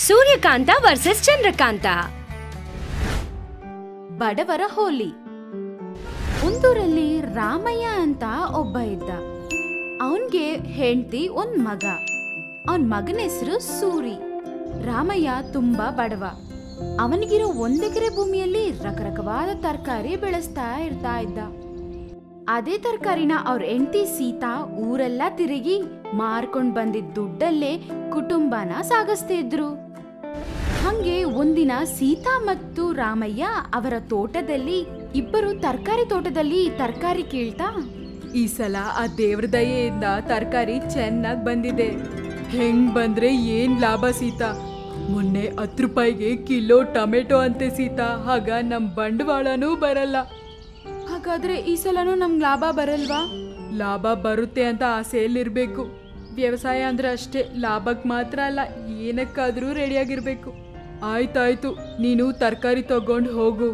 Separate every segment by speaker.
Speaker 1: Suryakanta versus Chandrakanta.
Speaker 2: ಬಡವರ ಹೋಲಿ. ಒಂದೂರಲ್ಲಿ ರಾಮಯ್ಯ ಅಂತ ಒಬ್ಬ ಇದ್ದ. ಅವನ್ಗೆ ಹೆಂಡತಿ ಒಂದ್ ಮಗ. ಅವನ್ ಮಗನ ಹೆಸರು ಸೂರಿ. ರಾಮಯ್ಯ ತುಂಬಾ ಬಡವ. ಅವನಿಗಿರೋ 1 ಎಕರೆ ಭೂಮಿಯಲ್ಲಿ ರಕರಕವಾದ ತರಕಾರಿ ಬೆಳೆಸ್ತಾ ಇರ್ತಾ ಇದ್ದ. ಅದೇ ತರಕಾರಿನ ಅವ್ರ ಹೆಂಡತಿ ಸೀತಾ ಊರೆಲ್ಲ ತಿರುಗಿ ಮಾರ್ಕೊಂಡ್ ಬಂದಿದ್ದ ದುಡ್ಡಲ್ಲೇ ಕುಟುಂಬನ ಸಾಗಿಸ್ತಿದ್ರು. ಹಂಗೆ ಒಂದಿನ ಸೀತಾ ಮತ್ತು ರಾಮಯ್ಯ ಅವರ ತೋಟದಲ್ಲಿ ಇಬ್ಬರು ತರಕಾರಿ ತೋಟದಲ್ಲಿ ತರಕಾರಿ ಕೀಳ್ತಾ,
Speaker 3: ಈ ಸಲ ಆ ದೇವ್ರ ದಯೆಯಿಂದ ತರಕಾರಿ ಚೆನ್ನಾಗ್ ಬಂದಿದೆ. ಹೆಂಗ್ ಬಂದ್ರೆ ಏನ್ ಲಾಭ ಸೀತಾ? ಮೊನ್ನೆ 10 ರೂಪಾಯಿಗೆ ಕಿಲೋ ಟೊಮೆಟೊ ಅಂತೆ ಸೀತಾ. ಆಗ ನಮ್ ಬಂಡವಾಳನೂ ಬರಲ್ಲ.
Speaker 2: ಹಾಗಾದ್ರೆ ಈ ಸಲನೂ ನಮ್ಗೆ ಲಾಭ ಬರಲ್ವಾ?
Speaker 3: ಲಾಭ ಬರುತ್ತೆ ಅಂತ ಆಸೆಯಲ್ಲಿರ್ಬೇಕು. ವ್ಯವಸಾಯ ಅಂದ್ರೆ ಅಷ್ಟೇ, ಲಾಭಕ್ ಮಾತ್ರ ಅಲ್ಲ, ಏನಕ್ಕಾದ್ರೂ ರೆಡಿಯಾಗಿರ್ಬೇಕು. ಆಯ್ತಾಯ್ತು, ನೀನು ತರಕಾರಿ ತಗೊಂಡು ಹೋಗು.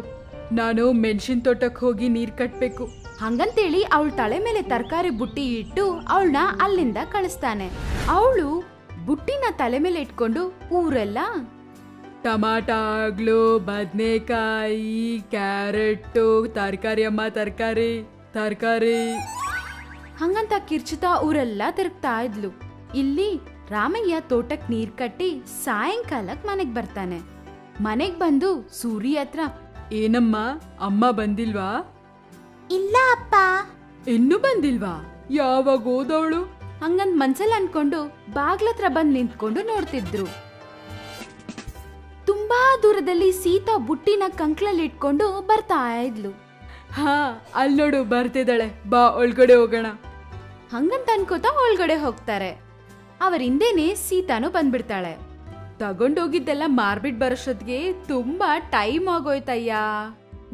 Speaker 3: ನಾನು ಮೆಣಸಿನ ತೋಟಕ್ಕೆ ಹೋಗಿ ನೀರ್ ಕಟ್ಬೇಕು.
Speaker 2: ಹಂಗಂತೇಳಿ ಅವಳ ತಲೆ ಮೇಲೆ ತರಕಾರಿ ಬುಟ್ಟಿ ಇಟ್ಟು ಅವಳನ್ನ ಅಲ್ಲಿಂದ ಕಳಿಸ್ತಾನೆ. ಅವಳು ಬುಟ್ಟಿನ ತಲೆ ಮೇಲೆ ಇಟ್ಕೊಂಡು ಊರೆಲ್ಲ
Speaker 3: ಟಮಾಟ ಆಗ್ಲು, ಬದನೆಕಾಯಿ, ಕ್ಯಾರೆಟ್ಟು, ತರಕಾರಿ ಅಮ್ಮ, ತರಕಾರಿ ತರಕಾರಿ
Speaker 2: ಹಂಗಂತ ಕಿರ್ಚುತ್ತಾ ಊರೆಲ್ಲ ತಿರುಗ್ತಾ ಇದ್ಲು. ಇಲ್ಲಿ ರಾಮಯ್ಯ ತೋಟಕ್ ನೀರ್ ಕಟ್ಟಿ ಸಾಯಂಕಾಲಕ್ ಮನೆಗ್ ಬರ್ತಾನೆ. ಮನೆಗ್ ಬಂದು ಸೂರಿ ಹತ್ರ,
Speaker 3: ಏನಮ್ಮ ಅಮ್ಮ ಬಂದಿಲ್ವಾ?
Speaker 2: ಇಲ್ಲ ಅಪ್ಪ.
Speaker 3: ಇನ್ನೂ ಬಂದಿಲ್ವಾ? ಯಾವಾಗ ಹೋದವಳು?
Speaker 2: ಹಂಗಂತ ಮನ್ಸಲ್ಲಿ ಅನ್ಕೊಂಡು ಬಾಗ್ಲತ್ರ ಬಂದ್ ನಿಂತ್ಕೊಂಡು ನೋಡ್ತಿದ್ರು. ತುಂಬಾ ದೂರದಲ್ಲಿ ಸೀತಾ ಬುಟ್ಟಿನ ಕಂಕ್ಳಲ್ಲಿ ಇಟ್ಕೊಂಡು ಬರ್ತಾ ಇದ್ಲು.
Speaker 3: ಹಾ, ಅಲ್ಲಿ ನೋಡು ಬರ್ತಿದ್ದಾಳೆ, ಬಾ ಒಳಗಡೆ ಹೋಗೋಣ.
Speaker 2: ಹಂಗಂತ ಅನ್ಕೋತಾ ಒಳಗಡೆ ಹೋಗ್ತಾರೆ. ಅವರ ಹಿಂದೆನೆ ಸೀತಾನು ಬಂದ್ಬಿಡ್ತಾಳೆ. ತಗೊಂಡೋಗಿದ್ದೆಲ್ಲ ಮಾರ್ಬಿಟ್ ಬರೋಷ್ಟೊತ್ತಿಗೆ ತುಂಬಾ ಟೈಮ್ ಆಗೋಯ್ತಯ್ಯ.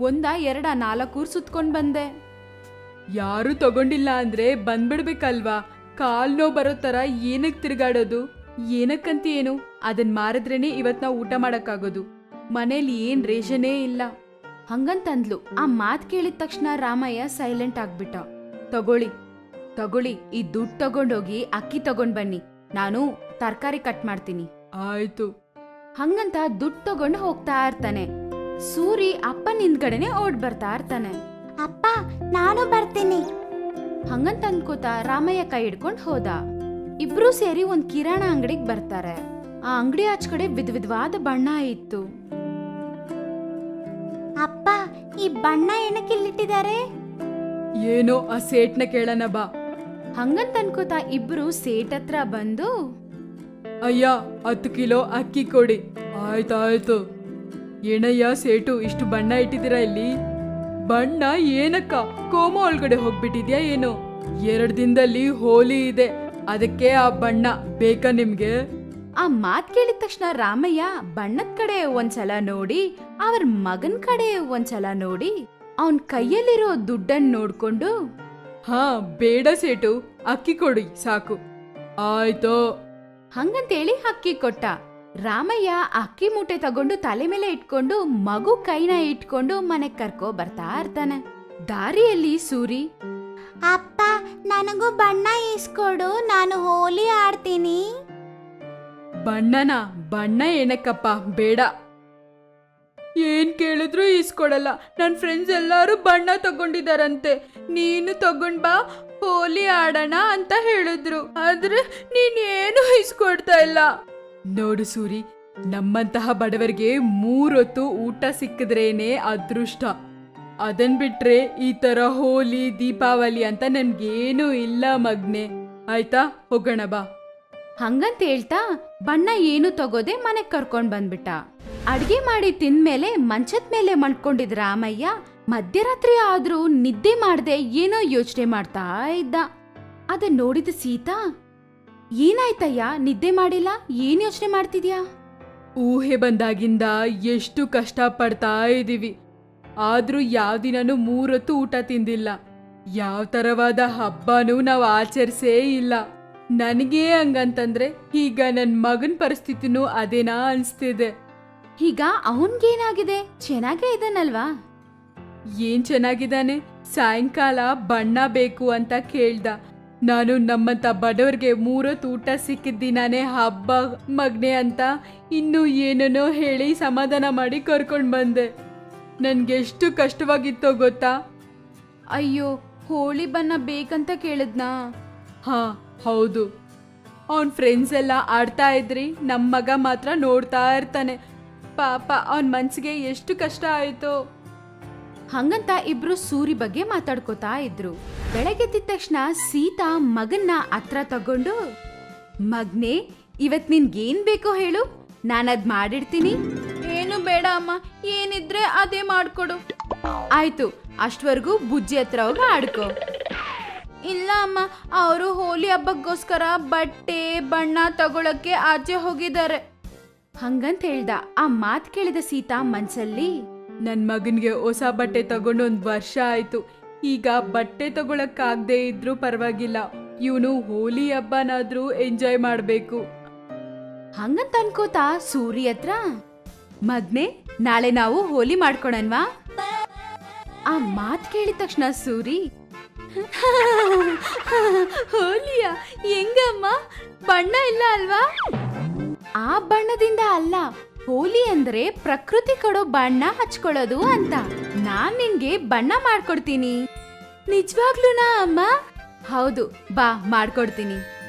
Speaker 2: 1, 2, 4 ಊರ್ ಸುತ್ಕೊಂಡ್ ಬಂದೆ.
Speaker 3: ಯಾರು ತಗೊಂಡಿಲ್ಲ ಅಂದ್ರೆ ಬಂದ್ಬಿಡ್ಬೇಕಲ್ವಾ? ಕಾಲ್ ನೋವು ಬರೋ ತರ ಏನಕ್ ತಿರ್ಗಾಡೋದು? ಏನಕ್ಕಂತ ಏನು, ಅದನ್ ಮಾರಿದ್ರೇನೆ ಇವತ್ ನಾವು ಊಟ ಮಾಡಕ್ಕಾಗೋದು. ಮನೇಲಿ ಏನ್ ರೇಷನೇ ಇಲ್ಲ.
Speaker 2: ಹಂಗಂತಂದ್ಲು. ಆ ಮಾತ್ ಕೇಳಿದ ತಕ್ಷಣ ರಾಮಯ್ಯ ಸೈಲೆಂಟ್ ಆಗ್ಬಿಟ್ಟ. ತಗೊಳ್ಳಿ ತಗೊಳ್ಳಿ, ಈ ದುಡ್ಡು ತಗೊಂಡೋಗಿ ಅಕ್ಕಿ ತಗೊಂಡ್ ಬನ್ನಿ, ನಾನು ತರಕಾರಿ ಕಟ್ ಮಾಡ್ತೀನಿ.
Speaker 3: ಆಯ್ತು.
Speaker 2: ಹಂಗಂತ ದುಡ್ಡು ತಗೊಂಡು ಹೋಗ್ತಾ ಇರ್ತಾನೆ. ಸೂರಿ ಅಪ್ಪನ ಹಿಂದ್ಗಡೆನೆ ಓಡ್ ಬರ್ತಾ ಇರ್ತಾನೆ.
Speaker 4: ಅಪ್ಪ, ನಾನು ಬರ್ತೀನಿ.
Speaker 2: ಹಂಗಂತ ಅನ್ಕೋತಾ ರಾಮಯ್ಯ ಕೈ ಹಿಡ್ಕೊಂಡ್ ಹೋದ. ಇಬ್ರು ಸೇರಿ ಒಂದ್ ಕಿರಾಣ ಅಂಗಡಿಗೆ ಬರ್ತಾರೆ. ಆ ಅಂಗಡಿ ಆಚ ಕಡೆ ವಿಧವಾದ ಬಣ್ಣ ಇತ್ತು.
Speaker 4: ಅಪ್ಪ, ಈ ಬಣ್ಣ ಏನಕ್ಕೆ ಇಲ್ಲಿಟ್ಟಿದ್ದಾರೆ?
Speaker 3: ಏನೋ ಆ ಸೇಟ್ನ ಕೇಳೋಣ ಬಾ.
Speaker 2: ಹಂಗಂತ ಅನ್ಕೋತಾ ಇಬ್ರು ಸೇಟ್ ಹತ್ರ ಬಂದು,
Speaker 3: ಅಯ್ಯ 10 ಕಿಲೋ ಅಕ್ಕಿ ಕೊಡಿ. ಆಯ್ತಾಯ್ತು. ಏನಯ್ಯ ಸೇಟು, ಇಷ್ಟು ಬಣ್ಣ ಇಟ್ಟಿದ್ದೀರಾ ಇಲ್ಲಿ? ಬಣ್ಣ ಏನಕ್ಕ? ಕೋಮೋ ಒಳಗಡೆ ಹೋಗ್ಬಿಟ್ಟಿದ್ಯಾ ಏನೋ? 2 ದಿನದಲ್ಲಿ ಹೋಲಿ ಇದೆ, ಅದಕ್ಕೆ ಆ ಬಣ್ಣ ಬೇಕಾ ನಿಮ್ಗೆ?
Speaker 2: ಆ ಮಾತ್ ಕೇಳಿದ ತಕ್ಷಣ ರಾಮಯ್ಯ ಬಣ್ಣದ ಕಡೆ ಒಂದ್ಸಲ ನೋಡಿ, ಅವ್ರ ಮಗನ್ ಕಡೆ ಒಂದ್ಸಲ ನೋಡಿ, ಅವನ್ ಕೈಯಲ್ಲಿರೋ ದುಡ್ಡನ್ನ ನೋಡ್ಕೊಂಡು,
Speaker 3: ಹಾ ಬೇಡ ಸೇಟು, ಅಕ್ಕಿ ಕೊಡಿ ಸಾಕು. ಆಯ್ತು.
Speaker 2: ಹಂಗಂತೇಳಿ ಅಕ್ಕಿ ಕೊಟ್ಟ. ರಾಮಯ್ಯ ಅಕ್ಕಿ ಮೂಟೆ ತಗೊಂಡು ತಲೆ ಮೇಲೆ ಇಟ್ಕೊಂಡು ಮಗು ಕೈನ ಇಟ್ಕೊಂಡು ಮನೆಗ್ ಕರ್ಕೊ ಬರ್ತಾ ಇರ್ತಾನೆ. ದಾರಿಯಲ್ಲಿ ಸೂರಿ,
Speaker 4: ಅಪ್ಪ, ನನಗೂ ಬಣ್ಣ ಇಸ್ಕೊಡು, ನಾನು ಹೋಲಿ ಆಡ್ತೀನಿ.
Speaker 3: ಬಣ್ಣನ? ಬಣ್ಣ ಏನಕ್ಕಪ್ಪ, ಬೇಡ. ಏನ್ ಕೇಳಿದ್ರು ಇಸ್ಕೊಡಲ್ಲ. ನನ್ನ ಫ್ರೆಂಡ್ಸ್ ಎಲ್ಲಾರು ಬಣ್ಣ ತಗೊಂಡಿದಾರಂತೆ, ನೀನು ತಗೊಂಡ್ ಬಾ ಹೋಲಿ ಆಡೋಣ ಅಂತ ಹೇಳಿದ್ರು. ಆದ್ರೆ ನೀನ್ ಏನು ಇಸ್ಕೊಡ್ತಾ ಇಲ್ಲ. ನೋಡು ಸೂರಿ, ನಮ್ಮಂತಹ ಬಡವರಿಗೆ 3 ಹೊತ್ತು ಊಟ ಸಿಕ್ಕಿದ್ರೇನೆ ಅದೃಷ್ಟ. ಅದನ್ ಬಿಟ್ರೆ ಈ ತರ ಹೋಲಿ ದೀಪಾವಳಿ ಅಂತ ನನ್ಗೇನು ಇಲ್ಲ ಮಗ್ನೆ. ಆಯ್ತಾ, ಹೋಗೋಣ ಬಾ.
Speaker 2: ಹಂಗಂತ ಹೇಳ್ತಾ ಬಣ್ಣ ಏನು ತಗೋದೆ ಮನೆಗ್ ಕರ್ಕೊಂಡ್ ಬಂದ್ಬಿಟ್ಟ. ಅಡ್ಗೆ ಮಾಡಿ ತಿಂದ್ಮೇಲೆ ಮಂಚದ ಮೇಲೆ ಮಲ್ಕೊಂಡಿದ್ ರಾಮಯ್ಯ ಮಧ್ಯರಾತ್ರಿ ಆದ್ರೂ ನಿದ್ದೆ ಮಾಡ್ದೆ ಏನೋ ಯೋಚನೆ ಮಾಡ್ತಾ ಇದ್ದ. ಅದನ್ ನೋಡಿದ ಸೀತಾ, ಏನಾಯ್ತಯ್ಯ, ನಿದ್ದೆ ಮಾಡಿಲ್ಲ, ಏನ್ ಯೋಚನೆ ಮಾಡ್ತಿದ್ಯಾ?
Speaker 3: ಊಹೆ ಬಂದಾಗಿಂದ ಎಷ್ಟು ಕಷ್ಟ ಪಡ್ತಾ ಇದೀವಿ, ಆದ್ರೂ ಯಾವ ದಿನನೂ 3 ಹೊತ್ತು ಊಟ ತಿಂದಿಲ್ಲ. ಯಾವ ತರವಾದ ಹಬ್ಬನೂ ನಾವು ಆಚರಿಸೇ ಇಲ್ಲ. ನನಗೇ ಹಂಗಂತಂದ್ರೆ ಈಗ ನನ್ ಮಗನ್ ಪರಿಸ್ಥಿತಿನೂ ಅದೇನಾ ಅನ್ಸ್ತಿದೆ.
Speaker 2: ಈಗ ಅವನ್ಗೇನಾಗಿದೆ? ಚೆನ್ನಾಗೇ ಇದ್ದಾನಲ್ವಾ?
Speaker 3: ಏನ್ ಚೆನ್ನಾಗಿದ್ದಾನೆ. ಸಾಯಂಕಾಲ ಬಣ್ಣ ಬೇಕು ಅಂತ ಕೇಳ್ದ. ನಾನು ನಮ್ಮಂತ ಬಡವ್ರಿಗೆ 3 ಹೊತ್ತು ಊಟ ಸಿಕ್ಕಿದ್ದಿನಾನೇ ಹಬ್ಬ ಮಗ್ನೆ ಅಂತ ಇನ್ನೂ ಏನೇನೋ ಹೇಳಿ ಸಮಾಧಾನ ಮಾಡಿ ಕರ್ಕೊಂಡು ಬಂದೆ. ನನ್ಗೆಷ್ಟು ಕಷ್ಟವಾಗಿತ್ತೋ ಗೊತ್ತಾ?
Speaker 2: ಅಯ್ಯೋ, ಹೋಳಿ ಬಣ್ಣ ಬೇಕಂತ ಕೇಳಿದ್ನಾ?
Speaker 3: ಹಾ ಹೌದು. ಅವನ್ ಫ್ರೆಂಡ್ಸ್ ಎಲ್ಲ ಆಡ್ತಾ ಇದ್ರಿ, ನಮ್ಮ ಮಗ ಮಾತ್ರ ನೋಡ್ತಾ ಇರ್ತಾನೆ. ಪಾಪ ಅವನ್ ಮನ್ಸಿಗೆ ಎಷ್ಟು ಕಷ್ಟ ಆಯ್ತು.
Speaker 2: ಹಂಗಂತ ಇಬ್ರು ಸೂರಿ ಬಗ್ಗೆ ಮಾತಾಡ್ಕೋತಾ ಇದ್ರು. ಬೆಳಗ್ಗೆದ್ದ ತಕ್ಷಣ ಸೀತಾ ಮಗನ್ನ ಹತ್ರ ತಗೊಂಡು, ಮಗ್ನೆ ಇವತ್ ನಿನ್ಗೇನ್ ಬೇಕೋ ಹೇಳು, ನಾನದ್ ಮಾಡಿಡ್ತೀನಿ. ಏನು ಬೇಡ ಅಮ್ಮ, ಏನಿದ್ರೆ ಅದೇ ಮಾಡ್ಕೊಡು. ಆಯ್ತು, ಅಷ್ಟವರೆಗೂ ಬುಜ್ಜಿ ಹತ್ರ ಹೋಗಿ ಆಡ್ಕೋ. ಇಲ್ಲ ಅಮ್ಮ, ಅವರು ಹೋಲಿ ಹಬ್ಬಕ್ಕೋಸ್ಕರ ಬಟ್ಟೆ ಬಣ್ಣ ತಗೊಳಕ್ಕೆ ಆಚೆ ಹೋಗಿದ್ದಾರೆ ಹಂಗಂತ ಹೇಳ್ದ. ಆ ಮಾತ್ ಕೇಳಿದ ಸೀತಾ ಮನ್ಸಲ್ಲಿ,
Speaker 3: ನನ್ ಮಗನ್ಗೆ ಹೊಸ ಬಟ್ಟೆ ತಗೊಂಡು 1 ವರ್ಷ ಆಯ್ತು. ಈಗ ಬಟ್ಟೆ ತಗೊಳಕ್ಕಾಗದೆ ಇದ್ರೂ ಪರವಾಗಿಲ್ಲ, ಇವನು ಹೋಲಿ ಹಬ್ಬನಾದ್ರೂ ಎಂಜಾಯ್ ಮಾಡ್ಬೇಕು.
Speaker 2: ಹಂಗಂತ ಅನ್ಕೋತಾ ಸೂರಿ ಹತ್ರ, ಮಗ್ನೆ ನಾಳೆ ನಾವು ಹೋಲಿ ಮಾಡ್ಕೊಳನ್ವಾ? ಆ ಮಾತ್ ಕೇಳಿದ ತಕ್ಷಣ ಸೂರಿ, ಹೋಲಿಯ ಹೆಂಗಮ್ಮ, ಬಣ್ಣ ಇಲ್ಲ ಅಲ್ವಾ? ಆ ಬಣ್ಣದಿಂದ ಅಲ್ಲ, ಹೋಲಿ ಅಂದ್ರೆ ಪ್ರಕೃತಿ ಕೊಡೋ ಬಣ್ಣ ಹಚ್ಕೊಳ್ಳೋದು ಅಂತ. ನಾನ್ ನಿನ್ಗೆ ಬಣ್ಣ ಮಾಡ್ಕೊಡ್ತೀನಿ. ನಿಜವಾಗ್ಲೂನಾ ಅಮ್ಮ? ಹೌದು, ಬಾ ಮಾಡ್ಕೊಡ್ತೀನಿ.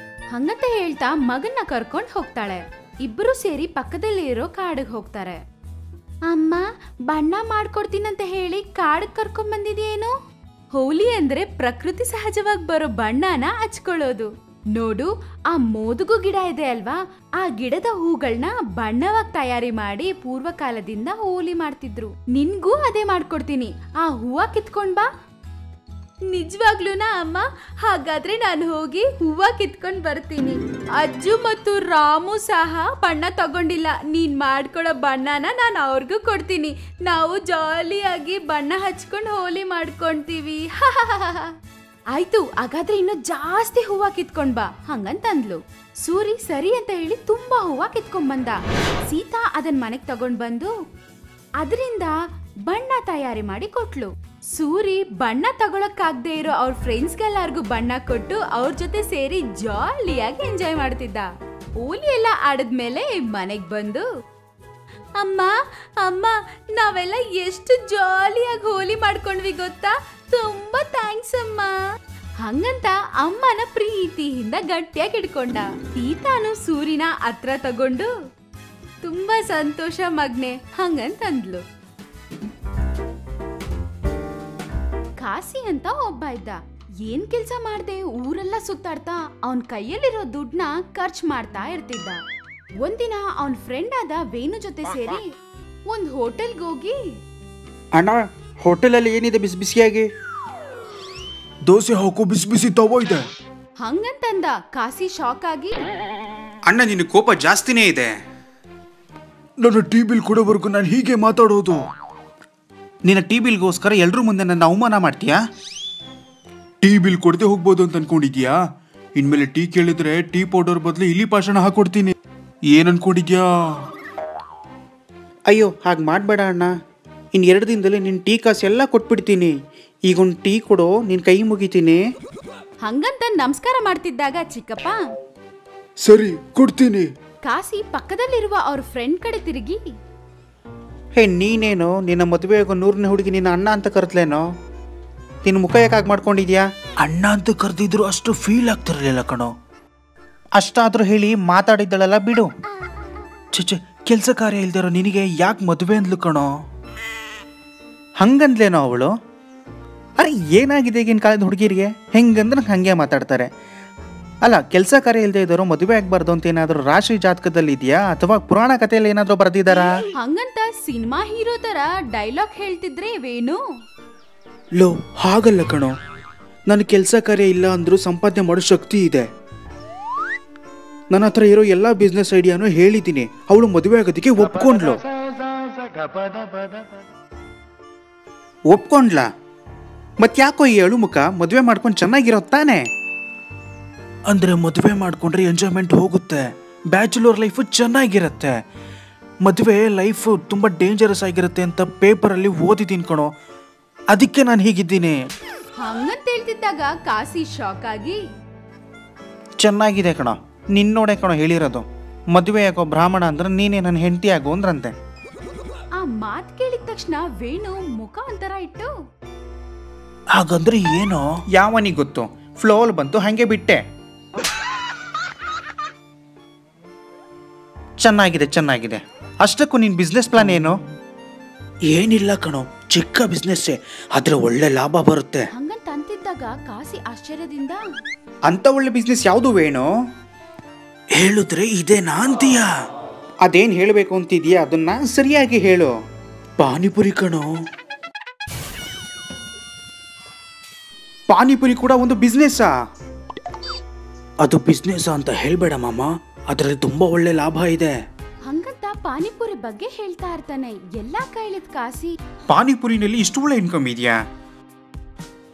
Speaker 2: ಹಂಗಂತ ಹೇಳ್ತಾ ಮಗನ್ನ ಕರ್ಕೊಂಡ್ ಹೋಗ್ತಾಳೆ. ಇಬ್ರು ಸೇರಿ ಪಕ್ಕದಲ್ಲಿ ಇರೋ ಕಾಡಿಗೆ ಹೋಗ್ತಾರೆ. ಅಮ್ಮ, ಬಣ್ಣ ಮಾಡ್ಕೊಡ್ತೀನಂತ ಹೇಳಿ ಕಾಡಿಗೆ ಕರ್ಕೊಂಡ್ ಬಂದಿದ್ಯೇನು? ಹೋಲಿ ಅಂದ್ರೆ ಪ್ರಕೃತಿ ಸಹಜವಾಗಿ ಬರೋ ಬಣ್ಣನ ಹಚ್ಕೊಳ್ಳೋದು. ನೋಡು, ಆ ಮೋದುಗು ಗಿಡ ಇದೆ ಅಲ್ವಾ, ಆ ಗಿಡದ ಹೂಗಳನ್ನ ಬಣ್ಣವಾಗಿ ತಯಾರಿ ಮಾಡಿ ಪೂರ್ವಕಾಲದಿಂದ ಹೋಲಿ ಮಾಡ್ತಿದ್ರು. ನಿನ್ಗೂ ಅದೇ ಮಾಡ್ಕೊಡ್ತೀನಿ, ಆ ಹೂವ ಕಿತ್ಕೊಂಡ್ ಬಾ. ನಿಜವಾಗ್ಲೂನಾ ಅಮ್ಮ? ಹಾಗಾದ್ರೆ ನಾನು ಹೋಗಿ ಹೂವ ಕಿತ್ಕೊಂಡ್ ಬರ್ತೀನಿ. ಅಜ್ಜು ಮತ್ತು ರಾಮು ಸಹ ಬಣ್ಣ ತಗೊಂಡಿಲ್ಲ. ನೀನ್ ಮಾಡ್ಕೊಡೋ ಬಣ್ಣನ ನಾನು ಅವ್ರಿಗೂ ಕೊಡ್ತೀನಿ. ನಾವು ಜಾಲಿಯಾಗಿ ಬಣ್ಣ ಹಚ್ಕೊಂಡು ಹೋಲಿ ಮಾಡ್ಕೊಂತೀವಿ. ಆಯ್ತು, ಹಾಗಾದ್ರೆ ಇನ್ನು ಜಾಸ್ತಿ ಹೂವ ಕಿತ್ಕೊಂಡ್ ಬಾ ಹಂಗಂತಂದ್ಲು. ಸೂರಿ ಸರಿ ಅಂತ ಹೇಳಿ ತುಂಬಾ ಹೂವ ಕಿತ್ಕೊಂಡ್ ಬಂದ. ಸೀತಾ ಅದನ್ ಮನೆಗ್ ತಗೊಂಡ್ ಬಂದು ಅದರಿಂದ ಬಣ್ಣ ತಯಾರಿ ಮಾಡಿ ಕೊಟ್ಲು. ಸೂರಿ ಬಣ್ಣ ತಗೊಳಕ್ಕಾಗದೆ ಇರೋ ಅವ್ರ ಫ್ರೆಂಡ್ಸ್ಗೆಲ್ಲರಿಗೂ ಬಣ್ಣ ಕೊಟ್ಟು ಅವ್ರ ಜೊತೆ ಸೇರಿ ಜಾಲಿಯಾಗಿ ಎಂಜಾಯ್ ಮಾಡ್ತಿದ್ದ. ಹೋಲಿ ಎಲ್ಲ ಆಡದ್ಮೇಲೆ ಮನೆಗ್ ಬಂದು, ಅಮ್ಮ ಅಮ್ಮ, ನಾವೆಲ್ಲ ಎಷ್ಟು ಜಾಲಿಯಾಗಿ ಹೋಲಿ ಮಾಡ್ಕೊಂಡ್ವಿ ಗೊತ್ತಾ? ತುಂಬಾ ಥ್ಯಾಂಕ್ಸ್ ಅಮ್ಮ. ಹಂಗಂತ ಅಮ್ಮನ ಪ್ರೀತಿಯಿಂದ ಗಟ್ಟಿಯಾಗಿ ಹಿಡ್ಕೊಂಡ. ಸೀತಾನು ಸೂರಿನ ಹತ್ರ ತಗೊಂಡು, ತುಂಬಾ ಸಂತೋಷ ಮಗ್ನೆ ಹಂಗಂತಂದ್ಲು. ಕಾಸಿ ಅಂತ ಒಬ್ಬ ಇದ್ದ. ಏನ್ ಕೆಲ್ಸ ಮಾಡ್ದೆ ಊರೆಲ್ಲ ಸುತ್ತಾಡ್ತಾ ಅವನ್ ಕೈಯಲ್ಲಿರೋ ದುಡ್ಡನ್ನ ಖರ್ಚು ಮಾಡ್ತಾ ಇರ್ತಿದ್ದ. ಒಂದಿನ ಅವನ್ ಫ್ರೆಂಡ್ ಆದ ವೇಣು ಜೊತೆ ಸೇರಿ ಒಂದ್ ಹೋಟೆಲ್ಗೆ ಹೋಗಿ,
Speaker 5: ಅಣ್ಣ ಹೋಟೆಲಲ್ಲಿ ಏನಿದೆ ಬಿಸಿ ಬಿಸಿಯಾಗಿ?
Speaker 6: ದೋಸೆ ಹಾಕು, ಬಿಸಿ ಬಿಸಿ ತವ ಇದೆ
Speaker 2: ಹಂಗಂತಂದ. ಕಾಸಿ ಶಾಕ್ ಆಗಿ,
Speaker 5: ಅಣ್ಣ ನಿನ್ನ ಕೋಪ ಜಾಸ್ತಿನೇ ಇದೆ.
Speaker 6: ನನ್ನ ಟೀ ಬಿಲ್ ಕೊಡೋವರೆಗೂ ನಾನು ಹೀಗೆ ಮಾತಾಡೋದು.
Speaker 5: ನಿನ್ನ ಟೀ ಬಿಲ್ಗೋಸ್ಕರ ಎಲ್ರೂ ಮುಂದೆ ನನ್ನ ಅವಮಾನ ಮಾಡ್ತೀಯಾ?
Speaker 6: ಟೀ ಬಿಲ್ ಕೊಡದೆ ಹೋಗ್ಬೋದು ಅಂತ ಅನ್ಕೊಂಡಿದ್ಯಾ? ಇನ್ಮೇಲೆ ಟೀ ಕೇಳಿದ್ರೆ ಟೀ ಪೌಡರ್ ಬದಲು ಇಲಿ ಪಾಷಾಣ ಹಾಕೊಡ್ತೀನಿ. ಏನ್ ಅನ್ಕೊಂಡಿದ್ಯಾ?
Speaker 5: ಅಯ್ಯೋ ಹಾಗೆ ಮಾಡಬೇಡ ಅಣ್ಣ. ಇನ್ನು 2 ದಿನದಲ್ಲಿ ನಿನ್ನ ಟೀ ಕಾಸು ಎಲ್ಲ ಕೊಟ್ಬಿಡ್ತೀನಿ. ಈಗೊಂದು ಟೀ ಕೊಡೋ, ನಿನ್ನ ಕೈ ಮುಗಿತೀನಿ.
Speaker 2: ಹಂಗಂತ ನಮಸ್ಕಾರ ಮಾಡ್ತಿದ್ದಾಗ ಚಿಕ್ಕಪ್ಪ,
Speaker 6: ಸರಿ ಕೊಡ್ತೀನಿ.
Speaker 2: ಕಾಸಿ ಪಕ್ಕದಲ್ಲಿರುವ ಅವ್ರ ಫ್ರೆಂಡ್ ಕಡೆ ತಿರುಗಿ,
Speaker 5: ಹೇ ನೀನೇನು ನಿನ್ನ ಮದುವೆ ಆಗೋ 100ನೇ ಹುಡುಗಿ ನಿನ್ನ ಅಣ್ಣ ಅಂತ ಕರೆದ್ಲೇನೋ? ನಿನ್ನ ಮುಖ ಯಾಕೆ ಮಾಡ್ಕೊಂಡಿದ್ಯಾ?
Speaker 6: ಅಣ್ಣ ಅಂತ ಕರೆದಿದ್ರು ಅಷ್ಟು ಫೀಲ್ ಆಗ್ತಿರ್ಲಿಲ್ಲ ಕಣೋ.
Speaker 5: ಅಷ್ಟಾದ್ರೂ ಹೇಳಿ ಮಾತಾಡಿದ್ದಳಲ್ಲ ಬಿಡು.
Speaker 6: ಚೆ ಕೆಲಸ ಕಾರ್ಯ ಇಲ್ದಿರೋ ನಿನಗೆ ಯಾಕೆ ಮದುವೆ ಅಂದ್ಲು ಕಣೋ?
Speaker 5: ಹಂಗಂದ್ಲೇನೋ ಅವಳು? ಅರೆ ಏನಾಗಿದೆ ಈಗಿನ ಕಾಲದ ಹುಡುಗಿರಿಗೆ? ಹೆಂಗಂದ್ರೆ ಹಂಗೆ ಮಾತಾಡ್ತಾರೆ. ಅಲ್ಲ, ಕೆಲಸ ಕಾರ್ಯ ಇಲ್ಲದೆ ಇದ್ದವರು ಮದುವೆ ಆಗಬಾರ್ದು ಅಂತ ಏನಾದರೂ ರಾಶಿ ಜಾತಕದಲ್ಲಿ ಇದೆಯಾ, ಅಥವಾ ಪುರಾಣ ಕಥೆಯಲ್ಲಿ ಏನಾದರೂ ಬರೆದಿದ್ದಾರಾ?
Speaker 2: ಹಂಗಂತ ಸಿನಿಮಾ ಹೀರೋ ತರ ಡೈಲಾಗ್ ಹೇಳ್ತಿದ್ರೆ ವೇಣು,
Speaker 6: ಲೋ ಹಾಗಲ್ಲ ಕಣೋ. ನನ್ನ ಕೆಲಸ ಕಾರ್ಯ ಇಲ್ಲ ಅಂದ್ರೂ ಸಂಪಾದನೆ ಮಾಡೋ ಶಕ್ತಿ ಇದೆ. ನನ್ನ ಹತ್ರ ಇರೋ ಎಲ್ಲ ಬಿಸ್ನೆಸ್ ಐಡಿಯಾನು ಹೇಳಿದ್ದೀನಿ. ಅವಳು ಮದುವೆ ಆಗೋದಕ್ಕೆ ಒಪ್ಕೊಂಡ್ಲು.
Speaker 5: ಒಪ್ಕೊಂಡ್ಲಾ? ಮತ್ತ್ಯಾಕೋ ಈ ಅಳು ಮುಖ? ಮದುವೆ ಮಾಡ್ಕೊಂಡು ಚೆನ್ನಾಗಿರೋ ತಾನೆ?
Speaker 6: ಅಂದರೆ ಮದುವೆ ಮಾಡ್ಕೊಂಡ್ರೆ ಎಂಜಾಯ್ಮೆಂಟ್ ಹೋಗುತ್ತೆ, ಬ್ಯಾಚುಲರ್ ಲೈಫು ಚೆನ್ನಾಗಿರುತ್ತೆ. ಮದುವೆ ಲೈಫು ತುಂಬ ಡೇಂಜರಸ್ ಆಗಿರುತ್ತೆ ಅಂತ ಪೇಪರಲ್ಲಿ ಓದಿದ್ದೀನಿ ಕಣೋ. ಅದಕ್ಕೆ ನಾನು ಹೀಗಿದ್ದೀನಿ.
Speaker 2: ಹಂಗಂತ ಹೇಳ್ತಿದ್ದಾಗ ಕಾಸಿ ಶಾಕ್ ಆಗಿ,
Speaker 5: ಚೆನ್ನಾಗಿದೆ ಕಣೋ, ನಿನ್ನೋಡೆ ಕಣೋ ಹೇಳಿರೋದು. ಮದುವೆ ಆಗೋ ಬ್ರಾಹ್ಮಣ ಅಂದ್ರೆ ನೀನೇ ನನ್ನ ಹೆಂಡತಿ ಆಗೋ ಅಂದ್ರಂತೆ.
Speaker 2: ಆ ಮಾತ್ ಕೇಳಿದ ತಕ್ಷಣ ವೇಣು ಮುಖ ಒಂಥರ ಇಟ್ಟು,
Speaker 6: ಹಾಗಂದ್ರೆ ಏನೋ?
Speaker 5: ಯಾವನಿಗೆ ಗೊತ್ತು, ಫ್ಲೋಲ್ ಬಂತು ಹಾಗೆ ಬಿಟ್ಟೆ. ಚೆನ್ನಾಗಿದೆ ಚೆನ್ನಾಗಿದೆ. ಅಷ್ಟಕ್ಕೂ ನಿನ್ನ ಬಿಸ್ನೆಸ್ ಪ್ಲಾನ್ ಏನು?
Speaker 6: ಏನಿಲ್ಲ ಕಣೋ, ಚಿಕ್ಕ ಬಿಸ್ನೆಸ್ಸೇ, ಆದ್ರೆ ಒಳ್ಳೆ ಲಾಭ ಬರುತ್ತೆ.
Speaker 2: ಹಂಗಂತ ಅಂತಿದ್ದಾಗ ಕಾಸಿ ಆಶ್ಚರ್ಯದಿಂದ,
Speaker 5: ಅಂತ ಒಳ್ಳೆ ಬಿಸ್ನೆಸ್ ಯಾವುದು ವೇಣು?
Speaker 6: ಹೇಳಿದ್ರೆ ಇದೇನಾ ಅಂತೀಯಾ?
Speaker 5: ಅದೇನು ಹೇಳಬೇಕು ಅಂತಿದೀಯಾ ಅದನ್ನ ಸರಿಯಾಗಿ ಹೇಳು.
Speaker 6: ಪಾನಿಪುರಿ ಕಣೋ.
Speaker 5: ಪಾನಿಪುರಿ ಕೂಡ ಒಂದು ಬಿಸ್ನೆಸ್ಸಾ?
Speaker 6: ಅದು ಬಿಸ್ನೆಸ್ ಅಂತ ಹೇಳ್ಬೇಡ ಮಾಮ, ಅದರಲ್ಲಿ ತುಂಬಾ ಒಳ್ಳೆ ಲಾಭ ಇದೆ.
Speaker 2: ಹಂಗಂತ ಪಾನಿಪುರಿ ಬಗ್ಗೆ ಹೇಳ್ತಾ ಇರ್ತಾನೆ. ಎಲ್ಲಾ ಕೈಲಿದ್ ಕಾಸಿ,
Speaker 5: ಪಾನಿಪುರಿನಲ್ಲಿ ಇಷ್ಟು ಒಳ್ಳೆ ಇನ್ಕಮ್ ಇದೆಯಾ?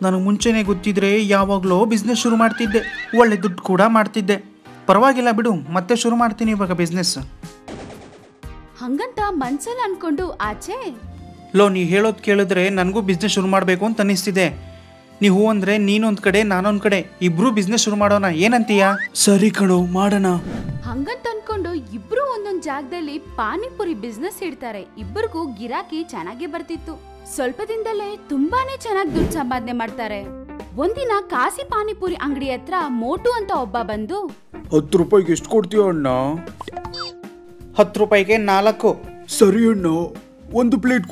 Speaker 5: ನನಗೆ ಮುಂಚೆನೆ ಗೊತ್ತಿದ್ರೆ ಯಾವಾಗಲೂ ಬಿಸ್ನೆಸ್ ಶುರು ಮಾಡ್ತಿದ್ದೆ, ಒಳ್ಳೆ ದುಡ್ಡು ಕೂಡ ಮಾಡ್ತಿದ್ದೆ. ಪರವಾಗಿಲ್ಲ ಬಿಡು, ಮತ್ತೆ ಶುರು ಮಾಡ್ತೀನಿ ಇವಾಗ ಬಿಸ್ನೆಸ್.
Speaker 2: ಹಂಗಂತ ಮನ್ಸಲ್ಲಿ ಅನ್ಕೊಂಡು ಆಚೆ,
Speaker 5: ಲೋ, ನೀ ಹೇಳೋದು ಕೇಳಿದ್ರೆ ನನಗೂ ಬಿಸ್ನೆಸ್ ಶುರು ಮಾಡಬೇಕು ಅಂತ ಅನ್ನಿಸ್ತಿದೆ. ನೀವು ಅಂದರೆ ನೀನೊಂದು ಕಡೆ ನಾನೊಂದು ಕಡೆ, ಇಬ್ರು ಬಿಸ್ನೆಸ್ ಶುರು ಮಾಡೋಣ, ಏನಂತೀಯಾ?
Speaker 6: ಸರಿ ಕಣೋ, ಮಾಡೋಣ.
Speaker 2: ಹಂಗಂತ ಅನ್ಕೊಂಡು ಇಬ್ರು ಒಂದೊಂದ್ ಜಾಗದಲ್ಲಿ ಪಾನಿಪುರಿ ಬಿಸ್ನೆಸ್ ಇಡ್ತಾರೆ. ಇಬ್ಬರಿಗೂ ಗಿರಾಕಿ ಚೆನ್ನಾಗಿ ಬರ್ತಿತ್ತು. ಸ್ವಲ್ಪ ದಿನದಲ್ಲೇ ತುಂಬಾನೇ ಚೆನ್ನಾಗಿ ದುಡ್ಡು ಸಂಪಾದನೆ ಮಾಡ್ತಾರೆ. ಒಂದಿನ ಕಾಸಿ ಪಾನಿಪುರಿ ಅಂಗಡಿ ಹತ್ರ ಮೋಟು ಅಂತ ಒಬ್ಬ ಬಂದು,
Speaker 6: 10 ರೂಪಾಯಿಗೆ ಎಷ್ಟು ಕೊಡ್ತೀಯ ಅಣ್ಣ?
Speaker 5: 10 ರೂಪಾಯಿಗೆ 4.
Speaker 6: ಸರಿ ಅಣ್ಣ, 1 ಪ್ಲೇಟ್